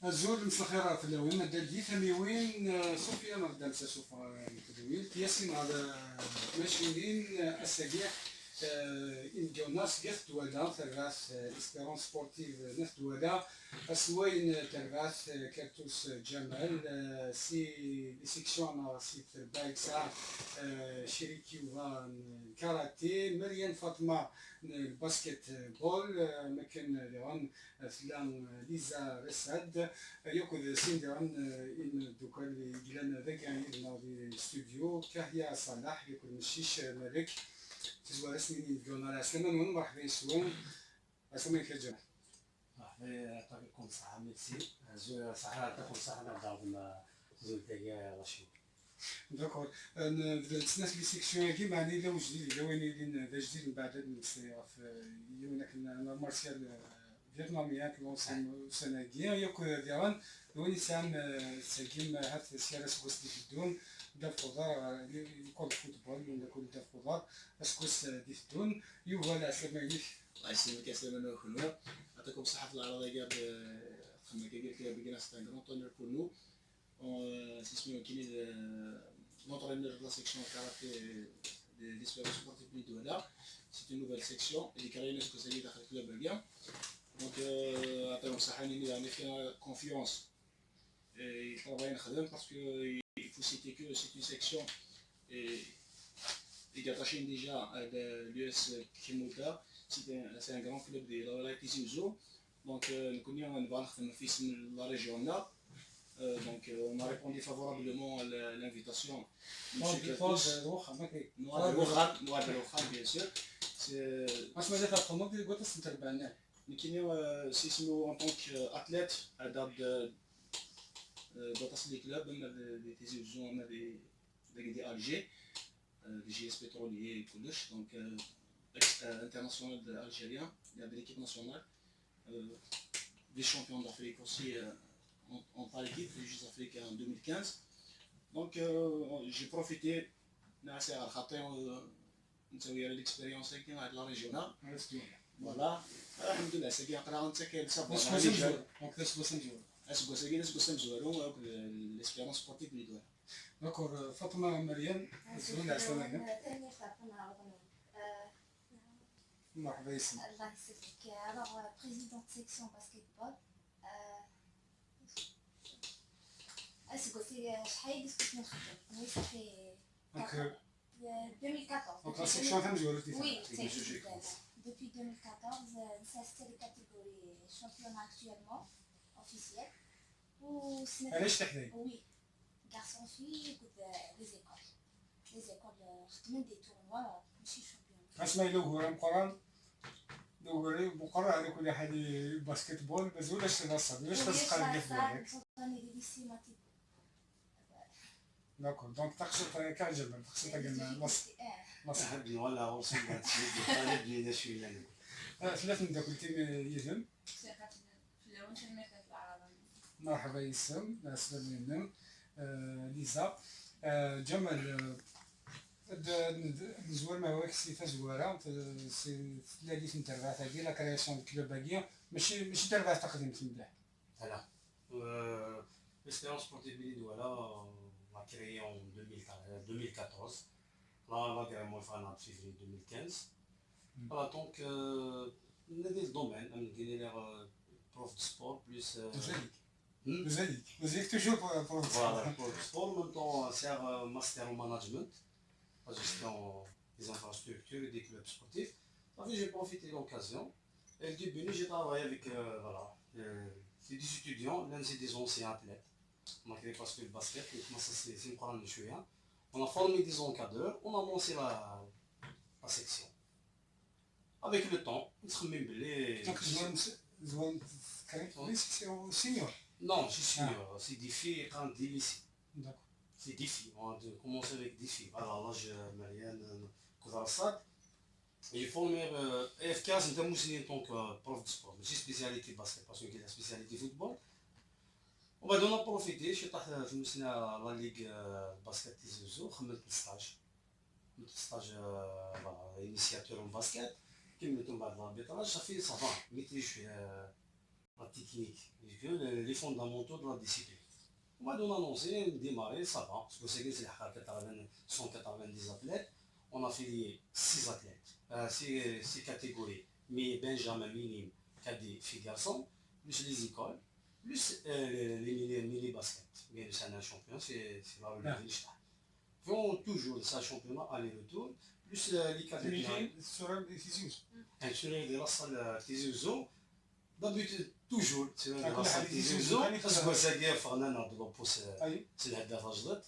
الزول مثل الخيرات الأول مادة دي ثميوين صوفيا مبدا سوفا الكدويل تياسين على ماشيين السجيح إن جوناس جث دولا ترغاس إسبيرونس سبورتيف نث دولا أسوين ترغاس كارتوس جمال سي سيكسيون سي بايك ساعة شريكي وغان كاراتيه مريم فاطمة الباسكت بول مكان لغن فلان ليزا رساد يأخذ سندران إن دوكال جلنا ذاك إن الاستوديو كهيا صلاح يأخذ مشيش ملك تزوى رسمي جونا أسلما ونمرح بيسوون أسلما كجنا مرحبا يعطيكم الصحة ميرسي زوج صحة يعطيكم الصحة نبداو بما زوج دقايق رشيد داكور السناس لي سيكسيون كي معني لا وجدي لا وين يدين ذا جديد من بعد السيارة في يومنا كنا مارسيال فيتناميات لونسين سناكيا ياكو ديران وين سام ساكيم هات سيارة سكوس دي فدون دا فوضار يكون فوتبول ولا كل دا فوضار سكوس دي فدون يوفا لا سلامانيك الله يسلمك يا سلامة وخلوة يعطيكم الصحة في العرض قاب خما كي قلت لك بقينا سيت ان غران طونور بور نو سي اسمه كيني l'entraîneur de la section karaté de l'Espérance Sportive de Douala. C'est une nouvelle section اللي كرينا سكوسالي داخل الكلوب باقية. دونك عطيهم الصحة إني يعني فيها confiance. يطلبوا نخدم parce que il faut citer que c'est une section qui est attachée déjà à l'US Kimoda. C'est un grand club de la Tizi Ouzou. Donc nous connaissons نبغى نخدم في اسم la région là. Donc on a répondu favorablement à l'invitation. Noir de Rohan, bien sûr. واش مازال تخدموا في قوة السنتربانات C'est en tant qu'athlète à Datas Club, des Tizi Ouzou, des Alger, des JS pétroliers et Koulouch, donc international algérien, il y a de l'équipe nationale, des champions d'Afrique aussi. En par équipe les Jeux africains en 2015. Donc j'ai profité de l'expérience avec la régionale. Voilà. Alhamdoulilah, c'est bien. L'expérience sportive de l'Idouane. D'accord, Fatma Mariam, مرحبا يسلمك. الله يسلمك. Alors présidente section basketball. C'est شحال قلت نخدم وي صافي 2014 Donc la section فهم جوالو oui depuis 2014 نسست les catégories championnat actuellement officiel و علاش تحداي oui garçon fille les écoles خدمت des tournois ماشي championnat اسمع لو هو القران دوري بقرا على كل حد باسكت بول بس ولا شي نصب واش تسقى لك في بالك داكور دونك تقصد كعجبك تقصد نص نحب ولا وصل طالب لينا شويه ثلاث من داك التيم يهم مرحبا يسلم اسلم منهم ليزا جمال نزور ما هو سي زواره سي ثلاثه انترفات هذه لا كرياسيون كلوب باقيه ماشي تربات تقديم مليح فوالا l'Espérance Sportive de Douala on l'a créé en 2014 là l'agrément est en février 2015 voilà donc on a des domaines on a prof de sport plus Vous toujours pour voilà prof de sport en même temps c'est un master en management la gestion des infrastructures et des clubs sportifs. Donc j'ai profité de l'occasion. Et le début, j'ai travaillé avec voilà, c'est des étudiants, l'un c'est des anciens athlètes. On a créé parce que le basket, c'est une grande chouïa. On a formé des encadreurs, on a lancé la section. Avec le temps, on se remet belé. Donc c'est au senior. Non, je suis c'est des filles et quand des lycées. D'accord. C'est des filles, on a commencé avec des filles. Alors là, je Marianne Koudarsad. Et j'ai formé EFK, c'est un moussin en tant que prof de sport. J'ai spécialité basket parce que j'ai la spécialité football. On va donner à profiter, je suis à la Ligue basket Tizi Ouzou, j'ai fait le stage initiateur en basket. Qui me tombe à l'arbitrage, ça fait ça va, maîtrise la technique, les fondamentaux de la discipline. On va donc annoncer, démarrer, ça va. Parce que c'est que c'est 190 athlètes. On a fait 6 athlètes, 6 catégories. Mais Benjamin minime, cadet, filles, garçons, plus les écoles, plus les mini-basket. Mais c'est un champion, c'est là où il est. Font toujours ça championnat aller-retour, plus les cadets. sur les physios. Sur les salle Tizi d'habitude toujours c'est كل la salle حد يجي Tizi يزوق. تسوى ساقيه فغنانا بلوبوس اي سي الهداف اجلط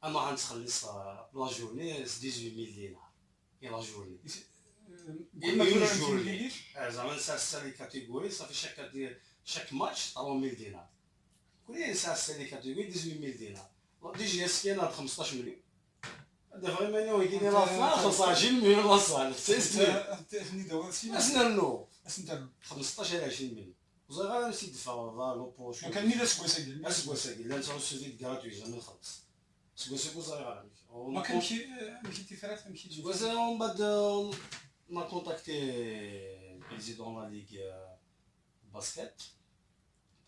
اما غنتخلص لا جورني 18000 دينار هي لا جورني قلنا une كل journée. journée زعما نسى لي كاتيجوري صافي chaque match 3000 دينار كل نسى لي كاتيجوري 18000 دينار دي جي اس كاين 15 مليون هذا فريمون يجيني لا فان 25 مليون لا صال تفني دواسي اسنانو اسنتر 15 إلى 20 مليون وزغا نسيت دفع لو بوش كان ميلا سكوسا اسكو ساكي لا نتا سوفيت غراتوي جامي نخلص سكو زغا ما كانش مشيتي ثلاثه مشيتي سكو ومن بعد ما كونتاكتي البريزيدون لا ليغ باسكيت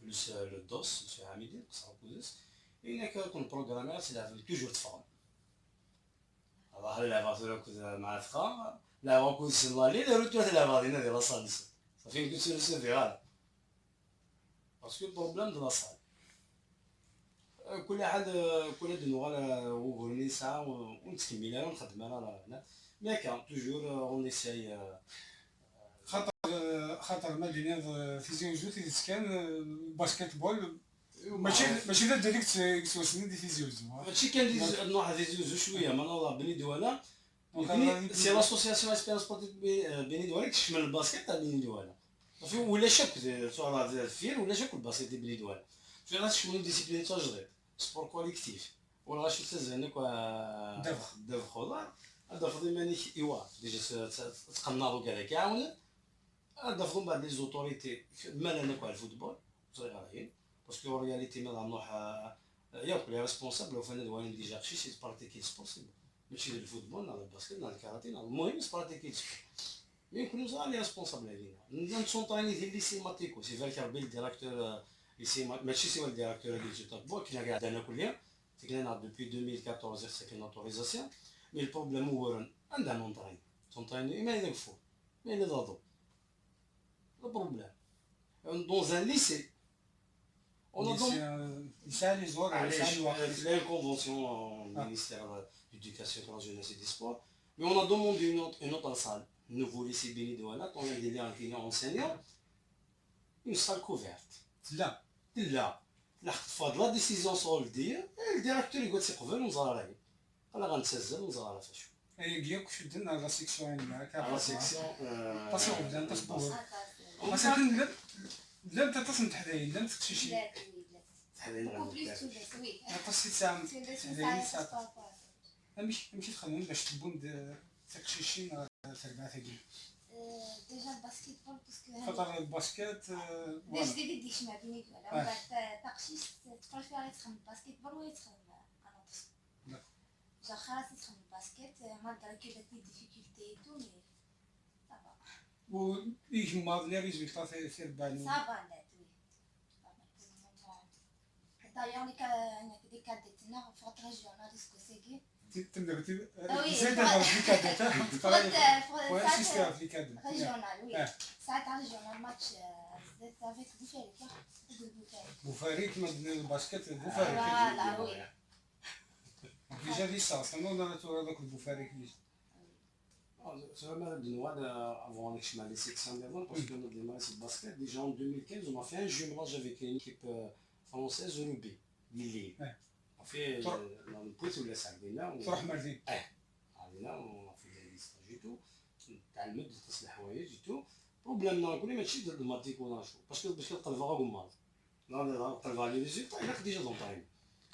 بلوس لو دوس مسيو حميدي قصر بوزيس هناك كون بروغرامير تلعب توجور تفهم الله لا فاسولوك مع فخا لا وكو سلالي لا روتو تلعب هذه ديال الصالس صافي كنت نسير فيها باسكو البروبليم دو لا صال كل واحد نوغال وغني ساعه ونتكملها ونخدمها هنا مي كان توجور اون اساي خاطر مدينه فيزيوزو كان باسكيت بول ماشي ذا ديريكت يتوسني دي فيزيوزو هادشي كان نوع فيزيوزو شويه من الله بني دواله سي لاسوسياسيون اسبيرونس سبورتيف بني دواله كتشمل الباسكيت تاع بني دواله صافي ولا شاك صراحه الفير ولا شاك الباسكيت ديال بني دواله في غتشمل ديسيبلين تاع جديد سبور كوليكتيف ولا غاشي تزهنك دافع خضر هذا فضل مانيك ايوا ديجا تقناضو كاع كيعاون هذا فضل بعد لي زوتوريتي مال انا كاع الفوتبول صغيرين باسكو رياليتي مال نروح ياك لي ريسبونسابل وفانا دوالين ديجا شي سي براتيكي سبورت ماشي الفوتبول لا الباسكيت لا الكاراتيه المهم براتيكي مي يكونوا صغار لي ريسبونسابل علينا نسونطاني ديال لي سيماتيكو سي فالك ربي الديراكتور ماشي سي هو الديراكتور ديال جيتا بو كنا كاع عندنا كليا كنا دوبي 2014 ساكن اوتوريزاسيون مي البروبليم هو عندنا نونطرين تونطريني ما يدفو ما يدادو البروبليم دون ان ليسي on a donc يساعد يزور la convention au ministère de l'éducation de la jeunesse et des sports mais on a demandé une autre salle nouveau lycée Béni Douala on a des enseignants une salle couverte لا لا فهاد لا ديسيزيون سولديه الديريكتور يقول سي قبل ونزار انا غنتسزل ونزار فاشو اي كياك شدنا لا سيكسيون معاك لا سيكسيون تصور بدا تصبر مثلا لا انت تصنت حدايا لا تكشي شي تصي ساعه حدايا ساعه مشي تخدم باش تبون تكشيشين تربع ثقيل ديجا الباسكيت بول باسكو خاطر الباسكيت باش ديري ديك ما بينك ولا من بعد تقشيش تفرج فيها تخدم الباسكيت بول ولا تخدم انوطس جا خلاص تخدم الباسكيت مالغري كي دات لي ديفيكولتي تو مي صافا و يجمع لي ريزولطا في ربع صافا لا دايوغ دي كاديتنا فوت ريجيونال ديسكو سيكي تبدا زيد الفليكادات فوت سيستم الفليكادات ريجيونال وي ساعات ريجيونال ماتش زيت افيك بوفاريك من الباسكيت بوفاريك فوالا وي ديجا ليسانس انا ناتور هذاك البوفاريك ليش C'est vraiment de Noël avant les chemins les sections d'avant parce que nous démarré ce basket déjà en 2015 on a fait un jumelage avec une équipe française au rugby Lille. On fait dans le pouce ou le sac là on تروح مردين علينا on a fait des stages et tout تعلمت تصلح الحوايج et tout بروبليم كل ماشي ضد الماتيك ولا شو باش تقلبها غماض لا تقلبها لي ريزولتا il a déjà d'entraîner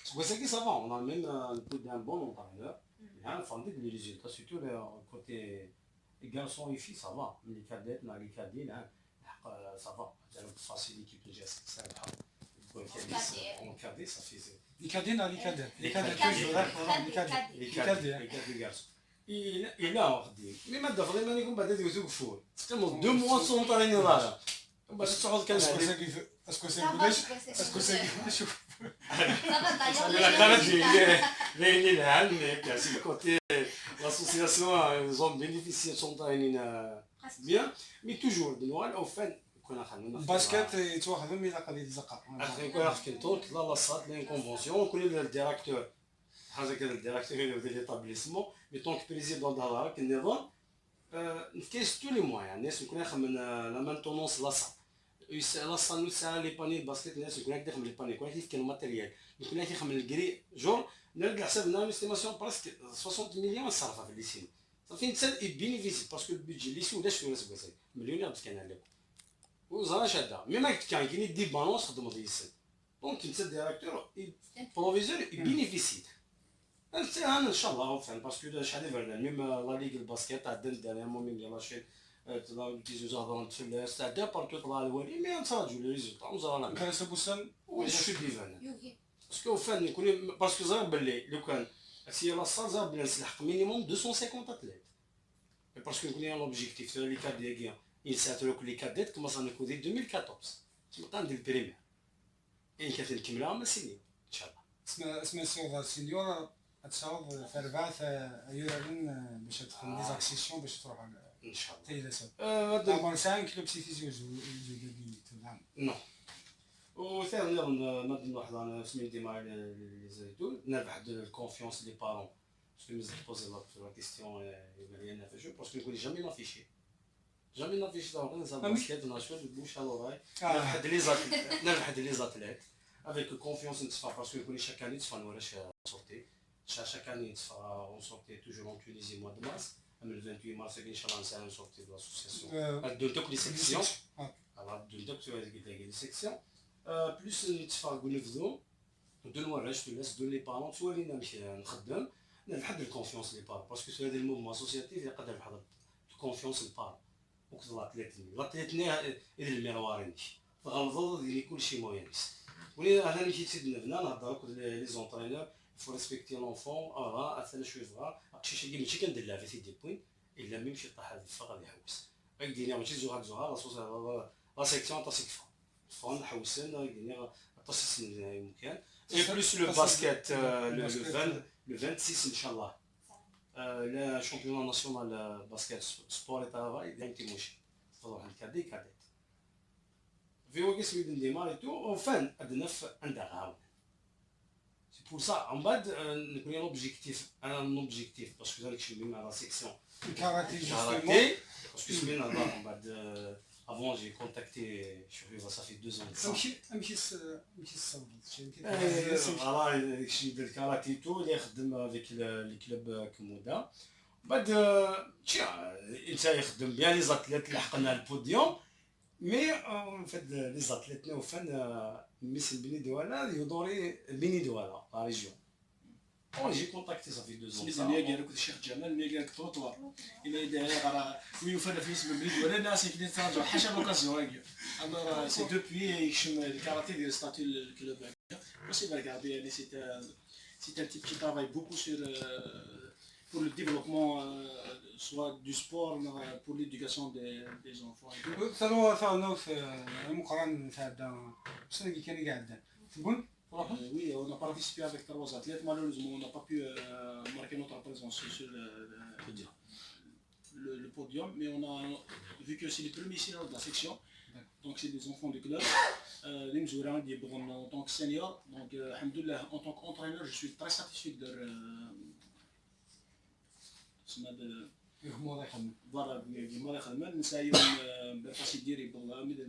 c'est ça qui ça va on a même un peu d'un bon entraîneur يعني فهمتك لي ريزولتا سيرتو كوتي garçons et filles ça va les cadettes les cadets الحق ça va جربت فاسي ليكيب نجا سابحه on cadet ça fait لي كادين لي كادين لي كادين les cadets garçons il a ordé mais ما دخل ما نكون بعد يوسف فور تقدر 2 mois sans entraîner là باش تعود كان اسكو ساكي شوف باين العلم هكا سي كوتي لاسوسياسيون زون بينيفيسيي سونطاين بيان مي توجور دنوال او فان كنا خدمنا الباسكيت يتواخذوا من قضيه الزقاق يكون عارف كنتور لا لاصات لين كونفونسيون كل الديراكتور حاجه كذا الديراكتور ديال ليطابليسمون مي طونك بريزيدون ديال هذاك النظام نفكيس تو لي موان الناس نكون نخدم لا مانتونونس لاصا لاصا نسعى لي باني الباسكيت الناس يكون يخدم لي باني يكون كاين ماتيريال يكون يخدم الكري جور نرد حساب لنا استيماسيون بريسك 60 مليون صرفها في الليسين صافي انسان يبينيفيسي باسكو البيدجي اللي سولا شويه سكواسي مليونير باش كان عليك وزرا شادا مي ما كاين دي بالونس خدموا ديال دونك انت الديراكتور بروفيزور يبينيفيسي ان شاء الله فهم باسكو شحال فرنا ميم لا ليغ الباسكيت عندنا دانيامون ميم ديال لاشين تيزو هضرنا تفلاس تاع دا بارتو طلع الوالي مي نتراجعوا لي ريزولطا وزرا كان سبوسان واش شو ديفان باسكو فان يكون باسكو زرا باللي لو كان سي لا صار زرا بلا نسلحق مينيموم 250 اتليت باسكو يكون لوبجيكتيف لي كاد ديال il s'attend les cadets commencent à nous coder 2014 c'est maintenant dès le primaire et كانت نكملها من سنين ان شاء الله اسمها الصوغ السينيور تصاوب في 4 يورين باش تدخل دي زاكسيسيون باش تروح ان شاء الله حتى الى سبب دابا 5 كلوب سيتيزيون نعم نو وثاني نظن واحد انا سميتي مع لي زيتون نربح واحد الكونفيونس لي بارون باسكو مزال بوزي لا كيستيون يبان لنا في جو باسكو نكون جامي نافيشي جامي نافيشي دابا نزال باسكيت ناشوف البوش على وراي نربح لي زاتليت افيك كونفيونس نتصفى باسكو يكون شاك اني تصفى نوراش سورتي شاك اني تصفى اون سورتي توجور اون تونيزي موا دو مارس من 28 مارس ان شاء الله نسال سورتي دو لاسوسياسيون دو توك لي سيكسيون على دو توك تو هذيك لي سيكسيون بلوس نتصفى نقول نفذو دو نوراش تونس دو لي بارون تورينا نمشي نخدم نربح الكونفيونس لي بارون باسكو في هذا الموفمون اسوسياتيف يقدر يربح الكونفيونس البارون وكذا لا إذا الميروارينش غنظل ديال كلشي موينس ولي انا ملي جيت نبنا نهضر لك لي زونطرينور فو ريسبكتي لونفون اثنا شويه صغار هادشي اللي ماشي كندير لها في دي بوين الا ميم شي طاح هذا الفا غادي يحوس غادي ماشي زوغا لا سيكسيون تاع سيكفا فون نحوسن غادي تصيص مكان اي بلوس لو باسكيت لو 26 ان شاء الله لا شامبيون ناسيونال باسكيت سبور ترافاي ديال تيموشي تروح الكادي كاديت في وقت سميت نديمار اي تو فان عندنا عندها عاون سي بور سا اون بعد نكون لوبجيكتيف انا لوبجيكتيف باسكو داكشي اللي مع لا سيكسيون كاراتي كاراتي باسكو سمينا هضر من بعد افون جي كونتاكتي شوفي صافي 2 ans ماشي الصوب فوالا داكشي ديال الكاراتي تو اللي خدم افيك لي كلوب كمودا بعد انت يخدم بيان لي زاتليت اللي حقنا البوديوم مي فهاد لي زاتليت وفان مثل بني دوالا يدوري بني دوالا لا ريجيون جي كونتاكتي صافي 2 ans سميتني قال لك الشيخ جمال ملي قال لك تروطوار الى يدير راه ويفرق في اسم بني دوالا الناس اللي تراجعوا حاشا لوكازيون هكا اما سي دوبوي يشم الكاراتي ديال ستاتيو الكلوب هكا وسي با ريغاردي يعني سي un type qui travaille beaucoup sur pour le développement soit du sport pour l'éducation des enfants et tout. ثانو ثانو في المقرن تاع شنو اللي كان قاعد تقول Oui, on a participé avec 3 athlètes. Malheureusement, on n'a pas pu marquer notre présence sur le podium. Mais on a vu que c'est les premiers seniors de la section. Donc, c'est des enfants du club. Les Mzoura, en tant que senior. Donc, alhamdoulilah, en tant qu'entraîneur, je suis très satisfait de leur. Voilà,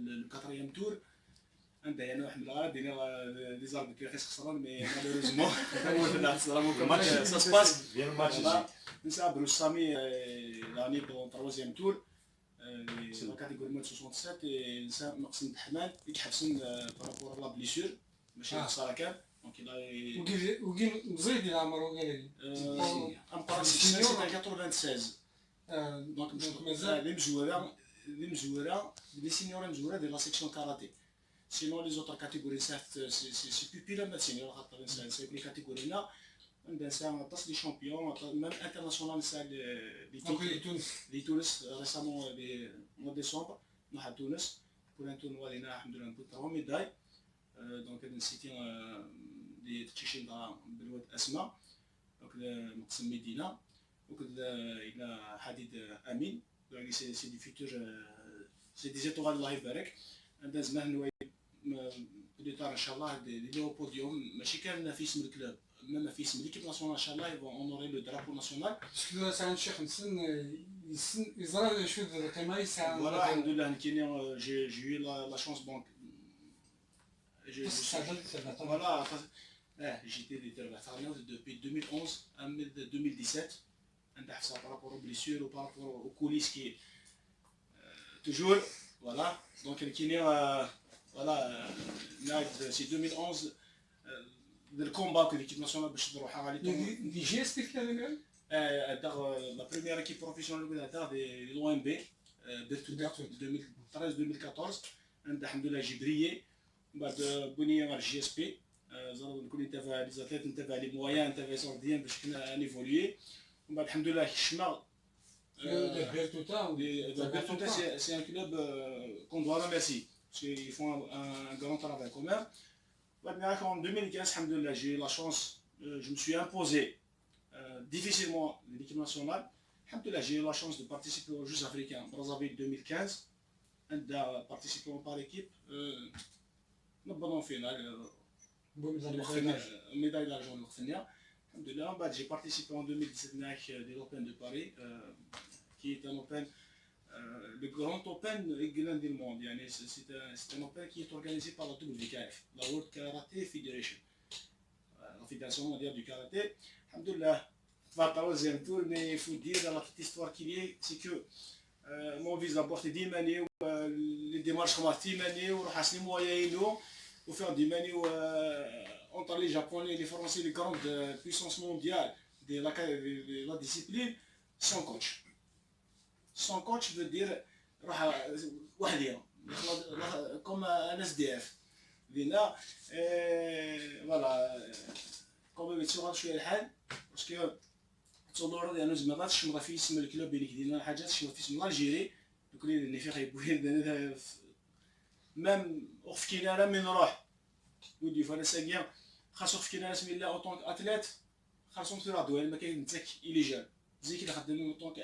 le 4e tour. عندها انا واحد الغرض دينا لي زارب كي خسران مي مالوريزمون لا خسران كو ماتش سا سباس ديال الماتش نسى بروس سامي لاني دون 3 تور لا كاتيجوري مال 67 نسى نقص الحمال يتحبسن بارابور لا بليسور ماشي خساره كان دونك وكيل مزيد ديال عمرو قال لي ام باراسيسيون سي 96 دونك مازال لي مزوره لي سينيور مزوره ديال لا سيكسيون كاراتي. Sinon, les autres catégories, c'est plus pire, mais c'est les catégories là. C'est un tas de champions, même international, c'est les Tunis récemment, au mois de décembre, à Tunis. pour un tournoi اللي هنا الحمد لله نبوط 3 ميداي. دونك هذا نسيتي دي تشيشين بالواد اسماء وكذا مقسم مدينه وكذا الى حديد امين. يعني سي دي فيتور سي دي زيتوغال الله يبارك. عندنا زمان نوايا بليطار ان شاء الله اللي هو بوديوم ماشي كان في اسم الكلوب ما في اسم ليكيب ناسيونال ان شاء الله يبغى اونوري لو درابو ناسيونال. باسكو ساعه شي 5 يزرع شو القيمه يساعد. فوالا الحمد لله كاين جي لا شونس بونك voilà j'étais vétérinaire depuis 2011 à 2017 عندها حفصه par rapport aux blessures ou par rapport aux coulisses qui toujours voilà donc كاين voilà c'est 2011 الكومبا que l'équipe nationale باش تروح على دي جي اس بي كان la première équipe professionnelle de l'OMB Berthoud 2013-2014 عندها الحمد لله جبريه بعد بنيه مع الجي اس بي زرد نكون نتابع لي زاتليت نتابع لي مويان نتابع سورديان باش كنا نيفوليي ومن بعد الحمد لله الشمال Berthoud c'est un club qu'on doit remercier parce qu'ils font un grand travail commun. En 2015 الحمد لله j'ai eu la chance je me suis imposé difficilement l'équipe nationale. الحمد لله j'ai eu la chance de participer aux Jeux africains Brazzaville 2015 عندها participé par équipe نبضوا فينال médaille d'argent الوقتانية الحمد لله. بعد j'ai participé en 2017 معاك de l'Open de Paris qui est un Open le grand Open du monde يعني c'est un Open qui est organisé par la WKF la World Karate Federation la Fédération mondiale du karaté. الحمد لله pas troisième tour mais il faut dire dans la petite histoire qu'il y a c'est que mon vise d'abord ديما نيو les démarches خمارتي نيو روح حسني موياينو وفير ديما نيو entre les japonais les français les grandes puissances mondiales de la discipline sans coach. Sans coach veut dire راح وحدي comme un SDF لينا فوالا كوم يتسوق شويه الحال باسكو تصور يعني زعما ما تشمر في اسم الكلوب بينك دينا حاجات تشمر في اسم الجيري دوك اللي فيه غيبوي ميم اوف كينا انا من نروح ودي فانا ساكيا خاصو في كينا اسمي الله اوطونك اتليت خاصو في رادوال ما كاين نتاك ايليجال زي كي خدام اوطونك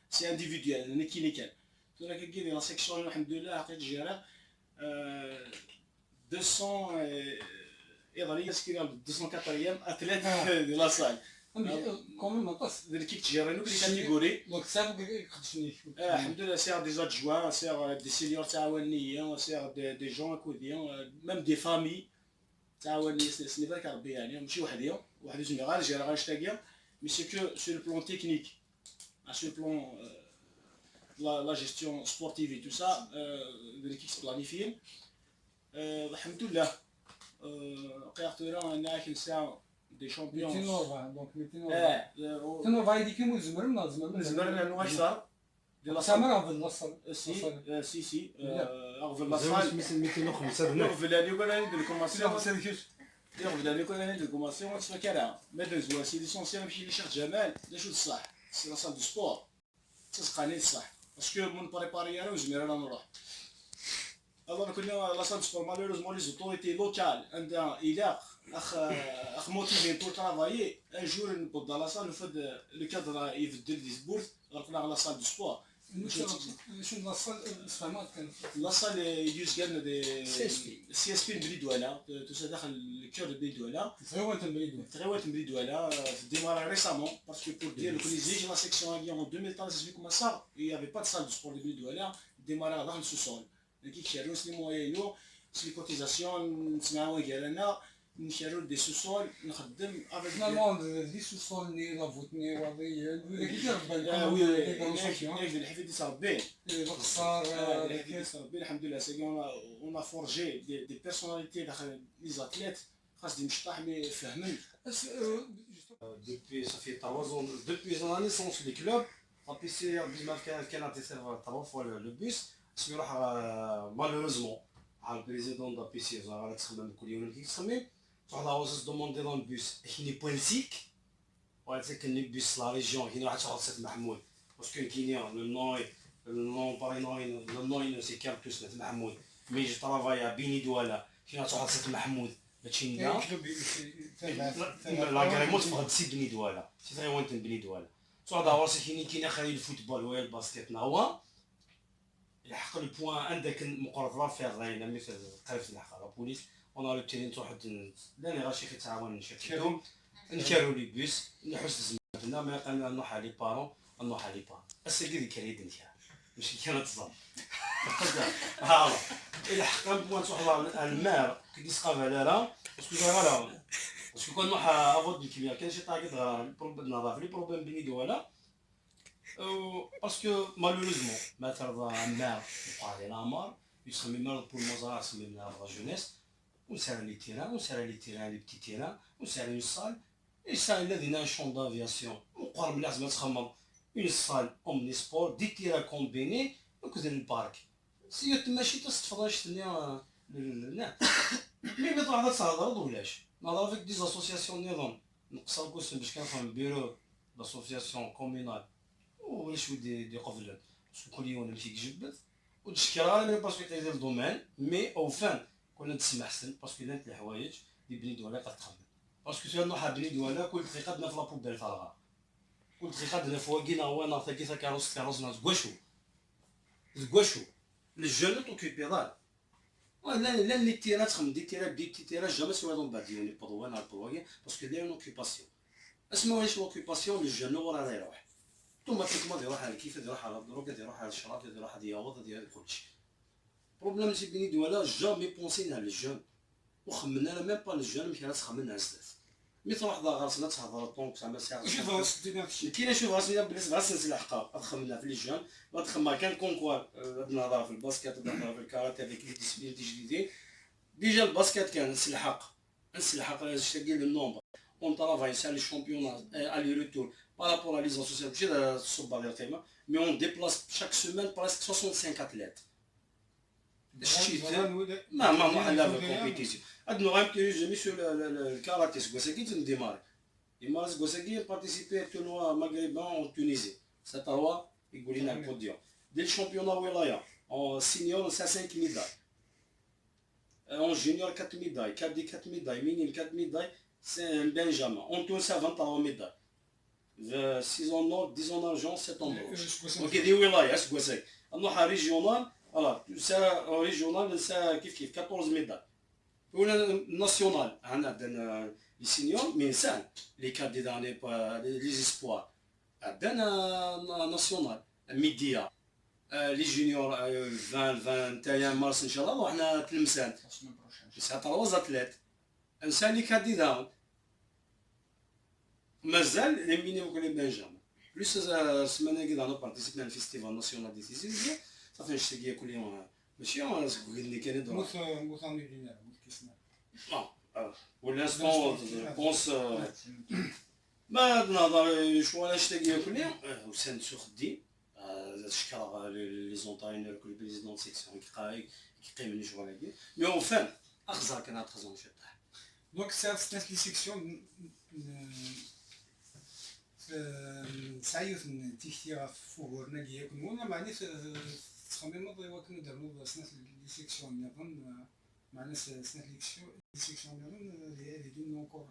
سي انديفيدوال انا كي كان انا كنقول لا سيكسيون الحمد لله عطيت جيرا 200 ايضاليه سكيرال 204 اتليت ديال لا ساي كومون مطاس l'équipe تجيرانو كلي كاتيجوري دونك صافي يخدشني الحمد لله سير دي زادجوان سير دي سينيور تعاونيه سير دي جون كوديون ميم دي فامي تعاونيه سني بالك ربي يعني ماشي وحدي زوج غير جيرا غنشتاقيا مي سي كو سور البلان تكنيك سور البلان la gestion sportive et tout ça de l'équipe planifiée الحمد لله قيرتو انا كنساو دي شامبيون 240 دونك 240 هذيك كيما زمرنا زمرنا نو اكثر ديال سامر في النصر سي اغفل لاصال 205 نغفل اللي كنا ندير الكوماسيون نغفل اللي كنا ندير الكوماسيون تفكرها ما دوزوا سي ليسونسيال نمشي لشيخ جمال شو الصح سي لا سال دو سبور تسقاني الصح باسكو من بريباري انا وزمير انا نروح alors كنا لا سال دو سبور مالوريزمون لي زوتوريتي لوكال عندها إلاق اخ موتيفي بور ترافايي ان جور نبوط dans la salle le cadre يبدل دي سبورت غنطلع لا سال دو سبور شنو لاصال الفهمات كان لاصال يدوز كان دي سي اس بي بلي دوالا تو داخل الكور بلي دوالا تغيوات المريد تغيوات بلي دوالا ديمارا ريسامون باسكو بور دير كل يجي لا سيكسيون هادي en 2013 كما صار il y avait pas de salle de sport de بلي دوالا ديمارا داخل السوسول كي كيشريو سلي موينو سلي كوتيزاسيون نسمعوا ديالنا نشريو دي سوسول نخدم افيك نورمالمون دي سوسول ني لافوتني وهذه كيدير بالك الحفيد ديال ربي القصار ربي الحمد لله سي اون فورجي دي بيرسوناليتي داخل لي زاتليت خاص دي مشطاح مي فهمن Depuis, ça fait 3 ans, depuis la naissance du club, en PC, Bismarck a été servi 3 fois le bus. Malheureusement, le président de la PC, il a dit que on se demandé dans le bus, il n'est pas ici. On a dit que le bus, la région, il n'y a pas de Mahmoud. Parce que le nom est le nom c'est Cartus Mahmoud mais je travaille à Bini Douala qui a sorti Mahmoud تشينغا لاكريمون تبغى تسيب بني دوالا سي فري وين بني دوالا تو هذا هو كاين خلي الفوتبول ويا الباسكيت هو الحق البوان عندك مقرر فيها غاينا مي قريب الحق البوليس اون لو تيرين واحد لا غاشي كيتعاون نشكلو نكارو لي بيس نحس زعما ما قالنا نروح على لي بارون نروح على لي بارون السيدي كريد انت ماشي كانت تصدم ها الحق البوان واحد المار كيسقى فالارا باسكو فوالا باسكو كون نروح افوت دو كيميا كاين شي طاقيت البروبليم نظافه لي بروبليم بيني دوالا باسكو مالوريزمون ما ترضى عمار وقع لي لامار يسمي مرض بور المزرعه سمي من لا جونيس ونسال لي تيران ونسال لي تيران لي بتي تيران ونسال لي صال الانسان الذي ان شون دافياسيون وقرب مليح زعما تخمم اون صال اومني سبور دي تيرا كومبيني وكذا البارك سي تماشي تصفضاش تنيا لا مي بطلع هذا صار ولاش نهضر فيك دي زاسوسياسيون نظام نقصر كوسن باش كنفهم بيرو لاسوسياسيون كومينال ولاش ودي قفلت باسكو كل يوم نمشي جبد وتشكرها مي باسكو تاع الدومين مي او فان كنا تسمع حسن باسكو لانت الحوايج اللي بني دوله كتخمم باسكو سي نروح بني دوله كل دقيقه دنا في لابوبيل فارغه كل دقيقه دنا فواكينا هو انا ثاكي كاروس ناس كواشو الجون توكيبي دار لا لي تيرات خم دي تيرات دي تيرات جامي سوا دون بعد يعني بضوان على البواكي باسكو داير اوكيباسيون اسمعوا واش اوكيباسيون للجون هو راه يروح اوتوماتيكمون يروح على كيف يروح على الدروك يروح على الشراب يروح على الياوض ديال كلشي بروبليم سي بيني دولا جامي بونسينا للجون وخمنا لا ميم با للجون مشي تخمن عزاز مي تروح ضا غرسنا تهضر طونك زعما ساعه شوف راسك كاين شوف راسنا بالنسبه للسلسله الحقا تخمنا في لي جون تخمم كان كونكور نهضر في الباسكيت نهضر في الكاراتيه هذيك لي ديسبلين جديدين ديجا الباسكيت كان نسلحق شتاقي للنومبر اون طرافاي سا لي شامبيون الي روتور بارابور لي زاسوسياسيون ماشي الصوبه ديال تيما مي اون ديبلاس شاك سيمين بريسك 65 اتليت ما محلا في الكومبيتيسيون هاد نوع كيجي سو الكاراتيه سكواساكي تنديماري يمارس سكواساكي بارتيسيبي تورنوا مغربان اون تونيزي سا هو يقول لنا البوديوم ديال الشامبيون ولايه اون سينيور سا 5 ميداي اون جونيور 4 ميداي كادي 4 ميداي مينيم 4 ميداي سي ان بنجامين اون تو سا 23 ميداي 6 en or 10 en argent 7 en bronze دونك هذه ولايه سكواساكي نروح ريجيونال فوالا سا ريجيونال سا كيف 14 ميداي ولا ناسيونال عندنا لي سينيور مي انسان لي كادي داني لي زيسبوار عندنا ناسيونال ميديا لي جونيور 21 مارس ان شاء الله وحنا تلمسان سا 3 اتليت انسان لي كادي داون مازال لي ميني وكل بنجامين بلوس السمانه كدا انا بارتيسيبي على الفيستيفال ناسيونال دي تيزي صافي نشتاقي كل يوم ماشي انا اللي كان يدور موث مليونير كيسمع ولانستون بونس ما نهضر شويه نشتاقي كل يوم وسان سخدي شكرا لي زونتاينر كل بريزيدون سيكسيون كيقيمني شغل هكا مي اون فان اخزر كان تخزون شي طاح دونك سيرت لي سيكسيون سعيوث تيختي فوهورنا اللي يكون ولا معني تخمم وكنا درنا سنة لي سيكسيون نظن معنا سنة لي سيكسيون نظن اللي دون نونكور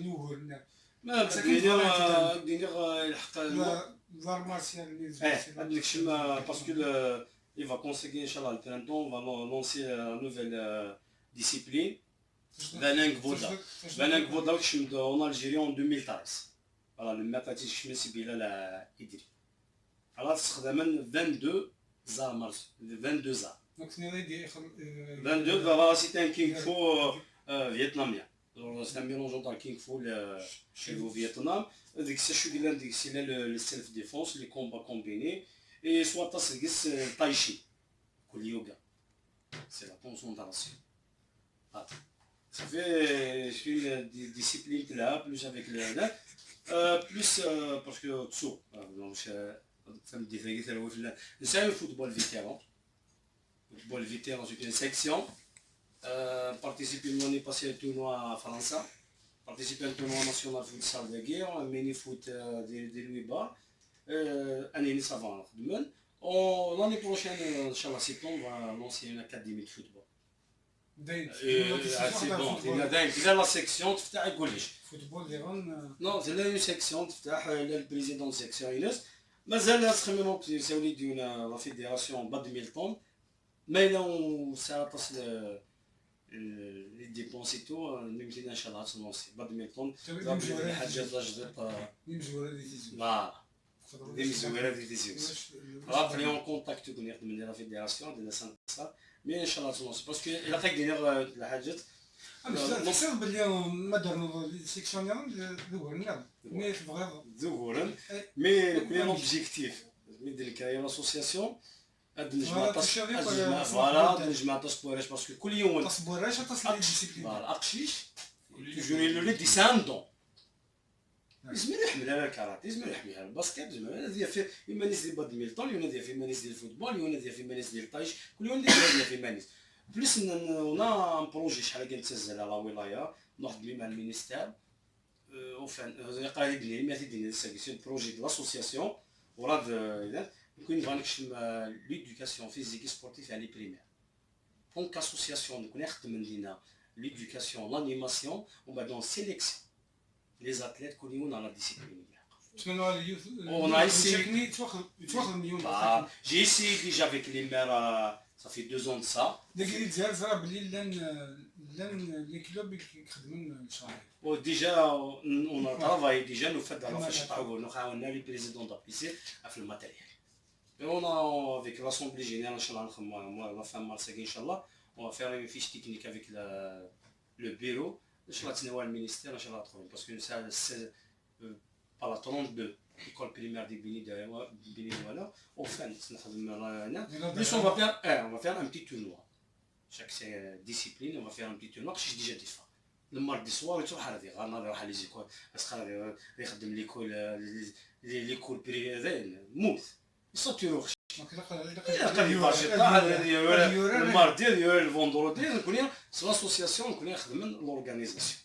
نوهرنا ما دينيغ الحق الفار مارسيال هذاك الشيء باسكو il va conseiller inchallah le printemps on va lancer une nouvelle discipline Valang Voda en Algérie en 2013 voilà le maître Chimesi Bilal Idri alors استخدمنا 22 زار مارس 22 زار دونك سنيدي 22 voilà c'était un king fu vietnamien c'est un mélange entre king fu chez le Vietnam ديك الشيء ديال ديك الشيء le self défense les combats combinés et soit تصقيس tai chi كل يوغا c'est la concentration ça fait une discipline là plus avec le plus parce que tout donc ça me dit que c'est un football vétéran c'est une section participer l'année passée au tournoi à France participer au tournoi national futsal de guerre un mini foot de Louis Bar انني سافا نخدم لاني بروشين ان شاء الله سيبتمبر لونسي اون اكاديمي دو فوتبول داين سي بون داير كذا لا سيكسيون تفتح يقوليش فوتبول ديرون نو سي لا اون سيكسيون تفتح البريزيدون سيكسيون يونس مازال تخمموا سي وليدي لا فيديراسيون بادمينتون ما الا ساطس لي ديبونسي تو نمشي ان شاء الله تنونسي بادمينتون حاجات جدد يمزور هذه تيزو لا دي مزويره دي ديزيوس رابلي اون كونتاكت كون يخدم لي لا فيديراسيون ديال سانسا مي ان شاء الله تنونسي باسكو الا كيدير الحاجات نصير باللي ما داروا سيكسيون ديالهم ذوبرنا مي بغا ظهورا مي لوبجيكتيف مي كاين لاسوسياسيون هاد الجماعه فوالا الجماعه تصبوراش باسكو كل يوم تصبوراش تصل ديسيبلين فوالا اقشيش توجور لو دي ساندون لازم يحمل على الكاراتيه لازم يحمل على الباسكيت لازم هذه في مانيس ديال بادمينتون يونا في مانيس ديال الفوتبول يونا في مانيس ديال الطايش كل يوم في مانيس بليس هنا بروجي شحال كنتسجل على ولايه نخدم مع المينيستير وفان قاعد يبني ما تيدير سيرفيس بروجي دو لاسوسياسيون وراد كاين فانكشن ليدوكاسيون فيزيك سبورتيف يعني بريمير دونك اسوسياسيون نكون نخدم لينا ليدوكاسيون لانيماسيون ومن بعد سيليكسيون لي اتليت كل يوم على ديسيبلين تمنوا على اليوث On a essayé. يتواخذ مليون J'ai essayé déjà avec les maires, ça fait 2 ans de ça. داك اللي تزال زرا بلي لان لي كلوب يخدموا الشهر Déjà, on a travaillé déjà, nous faisons la fête à nous avons les présidents d'APC à faire le matériel. Et on a, avec l'Assemblée Générale, moi, la fin mars, Inch'Allah, on va faire une fiche technique avec le bureau. Inch'Allah, le ministère, Inch'Allah, parce que c'est par la 32. École primaire des Bénévoles, au fin, plus on va faire un petit tournoi. Chaque discipline, on va faire un petit tournoi que j'ai déjà dit. Le mardi soir, tu vas aller à l'école, l'école privée, mouth. Ils sont toujours. Le mardi, le vendredi, c'est l'association, l'organisation.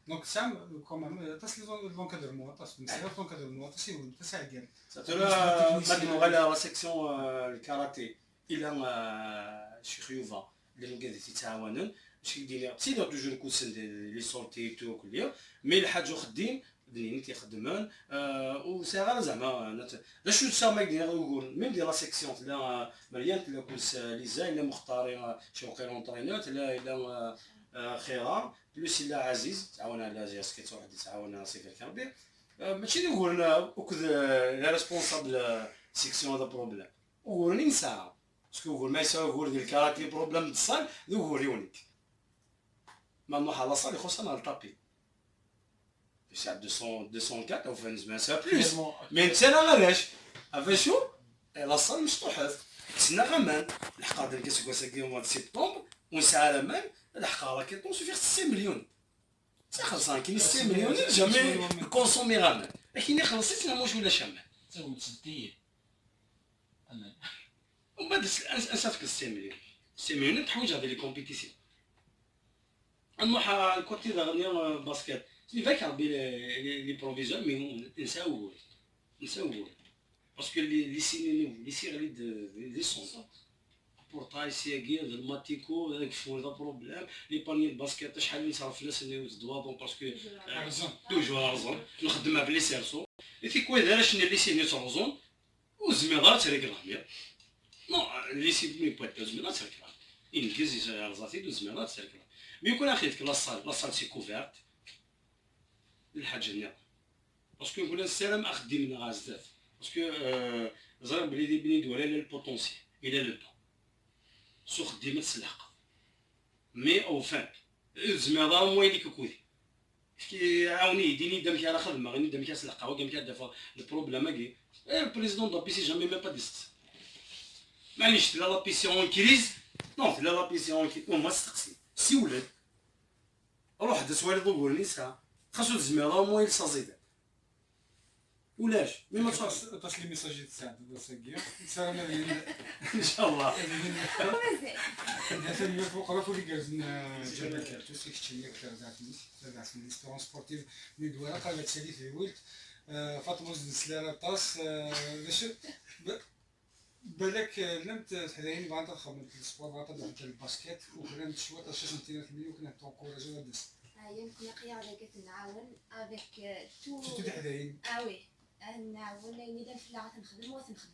دونك سام كومام تصل لونكادرمون تصل مسير لونكادرمون تصير تساعد مدموغ على لا سيكسيون الكاراتيه الى شي خيوفه اللي قاعدين يتعاونوا باش يدير سيدو توجور كوسن لي سورتي تو كليه مي الحاج خديم اللي تيخدمون وساغا زعما لا شو سما يدير يقول ميم ديال لا سيكسيون لا مليان لا كوس ليزا الا مختارين شي وقيلا اونطرينور الا خيرا بلوس الا عزيز تعاون على جاس كيتواحد يتعاون على صفر كربي ماشي نقول وكذا لا ريسبونسابل سيكسيون هذا بروبليم وورني ساعه باسكو يقول ما يساوي يقول ديال الكاراتي بروبليم الصال يقول يونيك ما نروح على صال يخص انا الطابي ساعه 204 او فين زمان سا بلوس مي انت انا غيراش عرفتي شو لا صال مفتوحه كسنا غمان الحقا كيسكو ساكي موا سيبتمبر ونسعى الامان الحقا كيطون سوفيغ 6 مليون سي خلصان كاين 6 مليون جامي كونسومي غامان لكن خلصت لا موش ولا شمال تسوي تسديد امان ومن بعد انسافك 6 مليون 6 مليون تحويج هذه لي كومبيتيسيون نروح الكوتي دغنيا باسكيت سي فاك ربي لي بروفيزور مي نساو باسكو لي سيغلي دي سون بورطاي سياكير الماتيكو هذاك شنو هذا بروبليم لي باني الباسكيت شحال من صرف فلوس اللي دواطون باسكو توجور رزون نخدمها بلي سيرسو في كوي دار شنو لي سيني ترزون وزميضات ريكلامي نو لي سي مي بويت زميضات ريكلامي انجليزي رزاتي وزميضات ريكلامي مي يكون اخيك لاصال سي كوفيرت الحاجه نيا باسكو نقول السلام اخدمنا غازداف باسكو زرا بلي دي بني دولا البوتونسيال الى لو سو خديمه تسلحق مي او فان زميضه مويلي كوكودي كي عاوني يديني دام كي على خدمه غير دام كي تسلحق هو كي دافا البروبليم كي البريزيدون دو بيسي جامي ميم با ديست معليش لا بيسي اون كريز نو لا بيسي اون كي وما تستقسي سي ولاد روح دس والد ضروري نساء خاصو زميضه مويل صازيده ولاش مي ما تصاص تصل لي ميساجي تساعد ساكيا سلام ان شاء الله هذا اللي فوق رافو اللي جازنا جبل كارتوس كشتي كتر زعما ليسبيرونس سبورتيف اللي دواره قالت سالي في ولد فاطمه نسلارة طاس باش بالك لم تحداين بعد تخمم في السبور بعد تبدا الباسكيت وكنا شويه تاش نتينا في الميو كنا تونكوراجي ودس يمكن قيادة قلت نعاون افيك تو شفتو تحداين وي نعاون اذا فلا غنخدم وغنخدم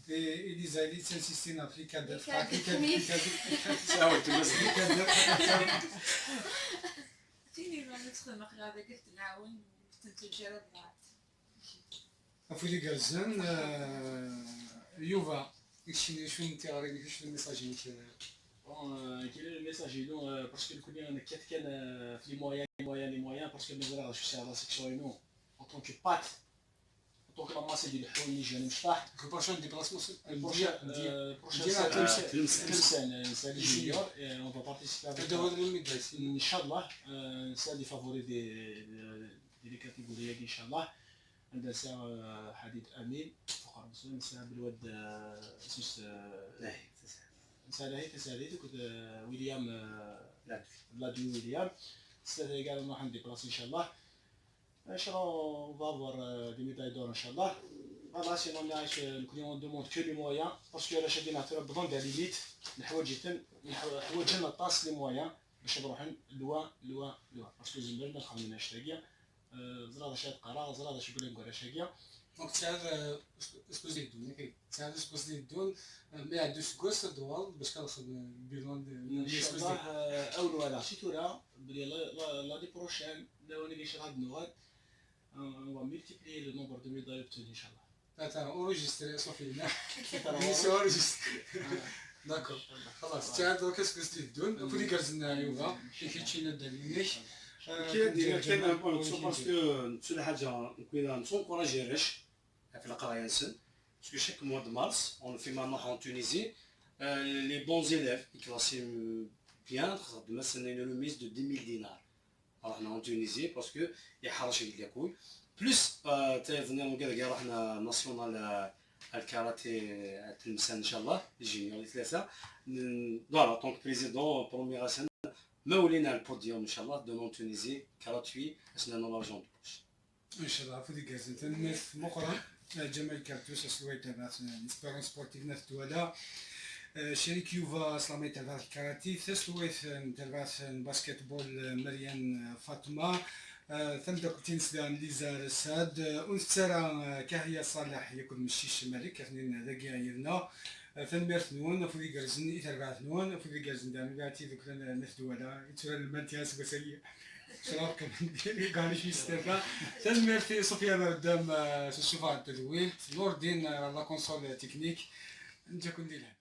إلي زايلي تنسيستينا في كادر في كادر فيني ما ندخل مقرا هذا قلت نعاون تنتجرب بعض أفولي كازان يوفا كشي شو انت غاري كيفاش الميساج نتاع كاين الميساج يدو باسكو كنا انا كان في لي مويان باسكو مازال شو سي لا سيكسيون نو en tant que pâte en tant que la masse ديال الحلول اللي جاني مشطاح البروشان ديبلاسمون prochain Tlemcen c'est les juniors et on va participer avec هذا هو الميداس ان شاء الله c'est des favoris des catégories ان شاء الله عندنا ساعة حديد امين فقر مسلم ساعة بالواد اسمه نسالي تسالي كنت ويليام لاديو ويليام c'est également راح نديبلاصي ان شاء الله ان شاء الله on va avoir des médailles d'or ان شاء الله فوالا سي اون عايش نكون اون دوموند كو لي مويان باسكو الا شادين نعتبر بضون ديال ليميت حوايجنا طاس لي مويان باش نروحو لوا باسكو زعما ما خممناش تاكيا زرا شاد قرا زرا شي بلان كره شاكيا دونك تعال اسكو زيد دون تعال اسكو زيد دون ما عندوش كوس دوال باش كنخدم بيلون ان شاء الله اول ولا شتورا بلي لا دي بروشين لو نيجي شي غاد نوغال on va multiplier le nombre de médailles obtenues ان شاء الله تاع اوريجستري صافي هنا سي اوريجستري داكور خلاص تعال دوك اسكو زيد دون فولي كازنا يوغا كيتشينا دالينيك كاين ان بوان باسكو نفس حاجه نكون نتونكوراجيريش في القرايه نسن باسكو شاك موا دو مارس اون في مانو en Tunisie les bons élèves qui classent bien خدمنا سنين لو ميز دو 10000 دينار رحنا en Tunisie باسكو يحرش ياكل بلس تاعنا كاع رحنا ناسيونال الكاراتيه تلمسان ان شاء الله الجينيور ثلاثه فوالا دونك بريزيدون بروميير سنه مولينا البوديوم ان شاء الله دو تونيزي كاراتوي اسنا نو لارجون دوش ان شاء الله فودي كازن تنمث مقرن جمال كارتوس اسلوي تبع ليسبيرون سبورتيف نفس دولا شريك يوفا سلامي تبع الكاراتي تسلوي تبع الباسكت بول مريم فاطمه ثمدا كنتين ليزا رساد ونسترى كهيا صالح يكون مشي الشمالي كاثنين ذاكي عيرنا ثنميرت نون فودي كارزن يتربعت نون فودي كارزن دامي بعتي ذكر نفس دولا يترى المنتياس بسيء شراك ديالي قال شي استفا ثنميرت صوفيا قدام شوفها التدوين نور الدين لا كونسول تكنيك انت كون ديالها